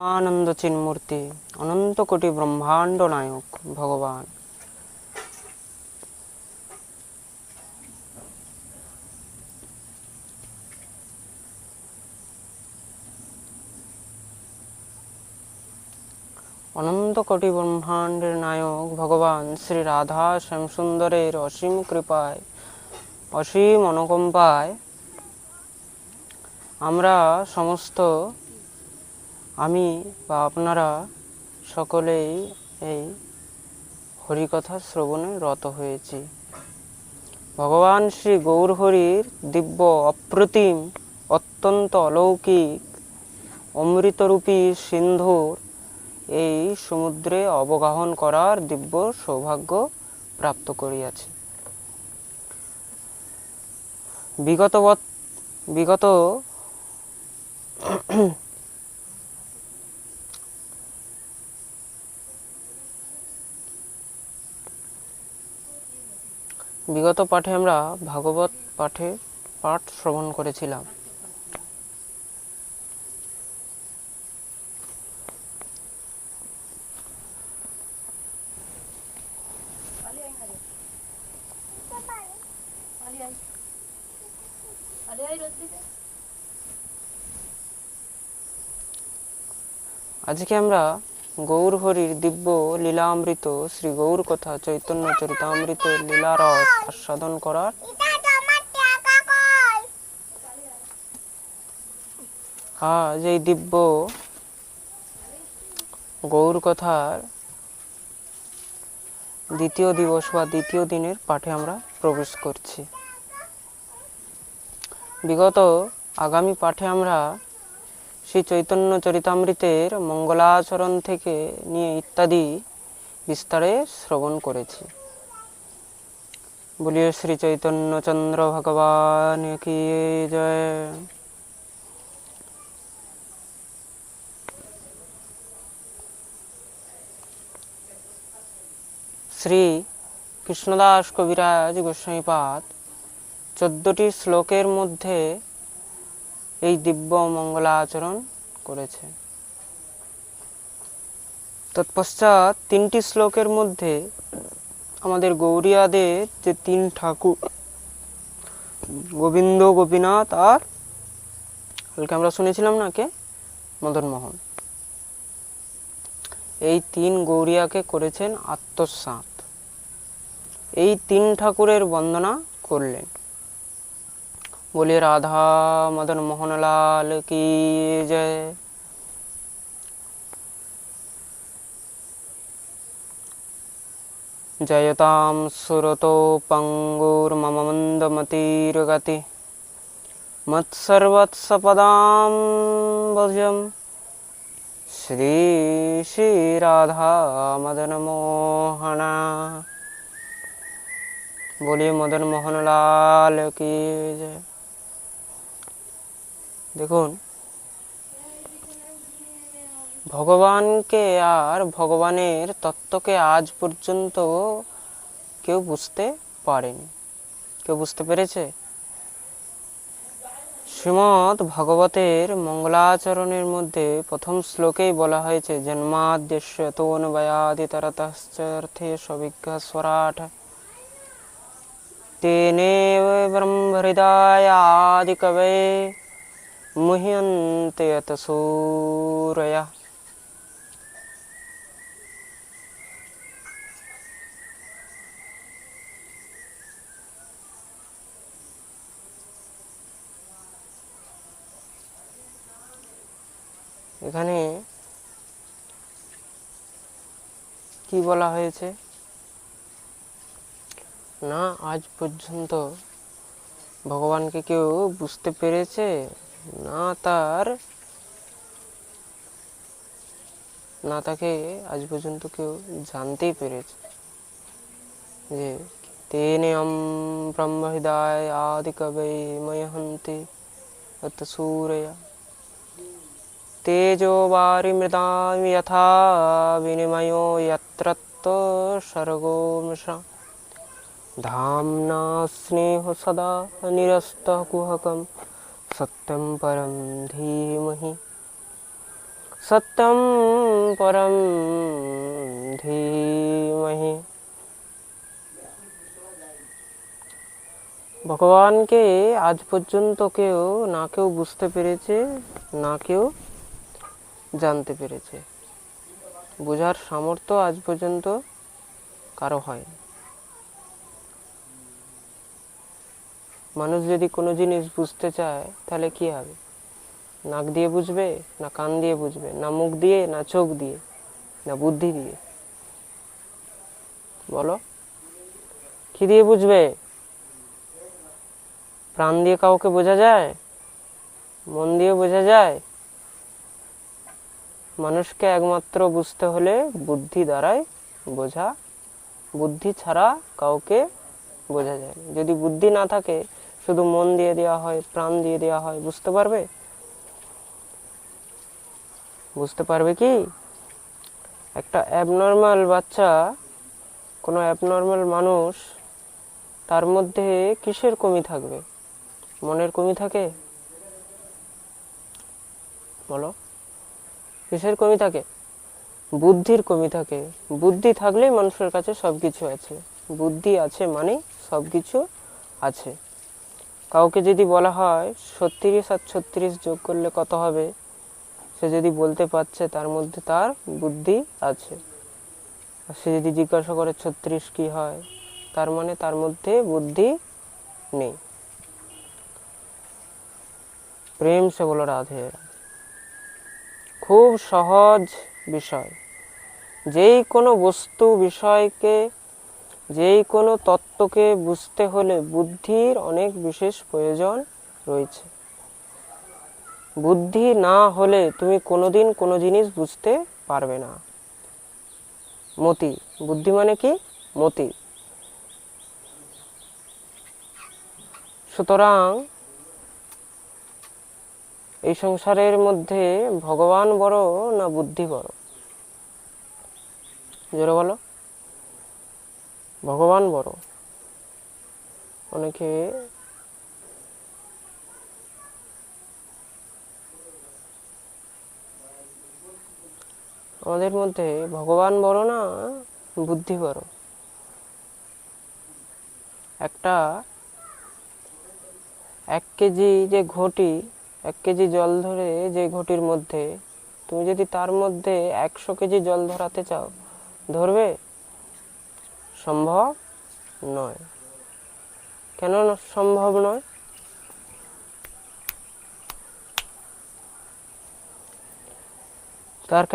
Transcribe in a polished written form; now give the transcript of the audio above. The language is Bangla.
আনন্দ চিন্মূর্তি অনন্ত কোটি ব্রহ্মাণ্ড নায়ক ভগবান অনন্ত কোটি ব্রহ্মাণ্ডের নায়ক ভগবান শ্রী রাধা শ্যামসুন্দরের অসীম কৃপায় অসীম অনুকম্পায় আমরা সমস্ত আমি বা আপনারা সকলেই এই হরিকথা শ্রবণে রত হয়েছি। ভগবান শ্রী গৌরহরির দিব্য অপ্রতিম অত্যন্ত অলৌকিক অমৃতরূপী সিন্ধুর এই সমুদ্রে অবগাহন করার দিব্য সৌভাগ্য প্রাপ্ত করিয়াছি। বিগত পাঠে আমরা ভাগবত পাঠ শ্রবণ করেছিলাম। আজকে আমরা গৌর হরির দিব্য লীলামৃত শ্রী গৌর কথা চৈতন্য চরিতামৃত লীলারস আস্বাদন করার আজ এই দিব্য গৌর কথার দ্বিতীয় দিবস বা দ্বিতীয় দিনের পাঠে আমরা প্রবেশ করছি। বিগত আগামী পাঠে আমরা শ্রী চৈতন্য চরিতামৃতের মঙ্গলাচরণ থেকে নিয়ে ইত্যাদি বিস্তারে শ্রবণ করেছি। বলিয়ে শ্রী চৈতন্য চন্দ্র ভগবান কি জয়। শ্রী কৃষ্ণদাস কবিরাজ গোস্বামীপাদ 14টি শ্লোকের মধ্যে এই দিব্য মঙ্গলাচরণ করেছে। তৎপশ্চাৎ 3টি শ্লোকের মধ্যে আমাদের গৌরিয়াদের যে 3 ঠাকুর গোবিন্দ গোপীনাথ আর কালকে আমরা শুনেছিলাম না কে মদনমোহন, এই 3 গৌরিয়াকে করেছেন আত্মসাৎ। এই 3 ঠাকুরের বন্দনা করলেন। বলে রাধা মদন মোহন লাল কি জয়। জয়তাম সুরতো পঙ্গুর মম মন্দমতির গতি মৎসর্বৎসপদাম ভজম শ্রী শ্রী রাধা মদন মোহনা। বলি মদন মোহন লাল কি জয়। দেখুন, ভগবানকে আর ভগবানের তত্ত্বকে আজ পর্যন্ত কেউ বুঝতে পারেনি। কেউ বুঝতে পেরেছে? শ্রীমদ্ ভাগবতের মঙ্গলাচরণের মধ্যে প্রথম শ্লোকেই বলা হয়েছে জন্মাদ্যস্য তনবয়াদিতরতশ্চার্থে সবিজ্ঞ স্বরাট তেনেব ব্রহ্মহৃদয় আদিকবয়ে মুহ্যন্তে যত সূরয়ঃ। এখানে কি বলা হয়েছে না, আজ পর্যন্ত ভগবানকে কেউ বুঝতে পেরেছে না, তাকে আজ পর্যন্ত কেউ জানতেই পেরেছে যে তেনে ব্রহ্মহৃদয় আদিকবয়ে মুহ্যন্তে যত সূরয়ঃ তেজো বারিমৃতাং যথা বিনিমयो यत्र सर्गो मृषा धाम्ना स्नेह सदा निरस्तकुहकं सत्यं परं धीमहि সত্যম পরম ধীমহি। ভগবানকে আজ পর্যন্ত কেউ বুঝতে পেরেছে, না কেউ জানতে পেরেছে। বোঝার সামর্থ্য আজ পর্যন্ত কারো হয়নি। মানুষ যদি কোনো জিনিস বুঝতে চায় তাহলে কি হবে? নাক দিয়ে বুঝবে, না কান দিয়ে বুঝবে, না মুখ দিয়ে, না চোখ দিয়ে, না বুদ্ধি দিয়ে? বলো, কি দিয়ে বুঝবে? প্রাণ দিয়ে কাউকে বোঝা যায়? মন দিয়ে বোঝা যায়? মানুষকে একমাত্র বুঝতে হলে বুদ্ধি দ্বারাই বোঝা। বুদ্ধি ছাড়া কাউকে বোঝা যায় না। যদি বুদ্ধি না থাকে, শুধু মন দিয়ে দেওয়া হয়, প্রাণ দিয়ে দেওয়া হয়, বুঝতে পারবে? বুঝতে পারবে কি? একটা অ্যাবনর্মাল বাচ্চা, কোনো অ্যাবনর্মাল মানুষ, তার মধ্যে কিসের কমি থাকবে? মনের কমি থাকে? বলো, কিসের কমি থাকে? বুদ্ধির কমি থাকে। বুদ্ধি থাকলেই মানুষের কাছে সবকিছু আছে। বুদ্ধি আছে মানে সবকিছু আছে। কাউকে যদি বলা হয় 36 আর 36 যোগ করলে কত হবে, সে যদি বলতে পারছে তার মধ্যে তার বুদ্ধি আছে। আর সে যদি জিজ্ঞাসা করে 36 কি হয়, তার মানে তার মধ্যে বুদ্ধি নেই। প্রেম সে বলো রাধে। খুব সহজ বিষয়। যেই কোনো বস্তু বিষয়কে, যেই কোনো তত্ত্বকে বুঝতে হলে বুদ্ধির অনেক বিশেষ প্রয়োজন রয়েছে। বুদ্ধি না হলে তুমি কোনোদিন কোনো জিনিস বুঝতে পারবে না। মতি, বুদ্ধি মানে কি? মতি। সুতরাং এই সংসারের মধ্যে ভগবান বড় না বুদ্ধি বড়? জোরে বলো। ভগবান বড়। অনেকে আমাদের মধ্যে ভগবান বড় না বুদ্ধি বড়? একটা 1 কেজি যে ঘটি, 1 কেজি জল ধরে যে ঘটির মধ্যে তুমি যদি তার মধ্যে 100 কেজি জল ধরাতে চাও, ধরবে? সম্ভব নয়। কেন সম্ভব নয়? তার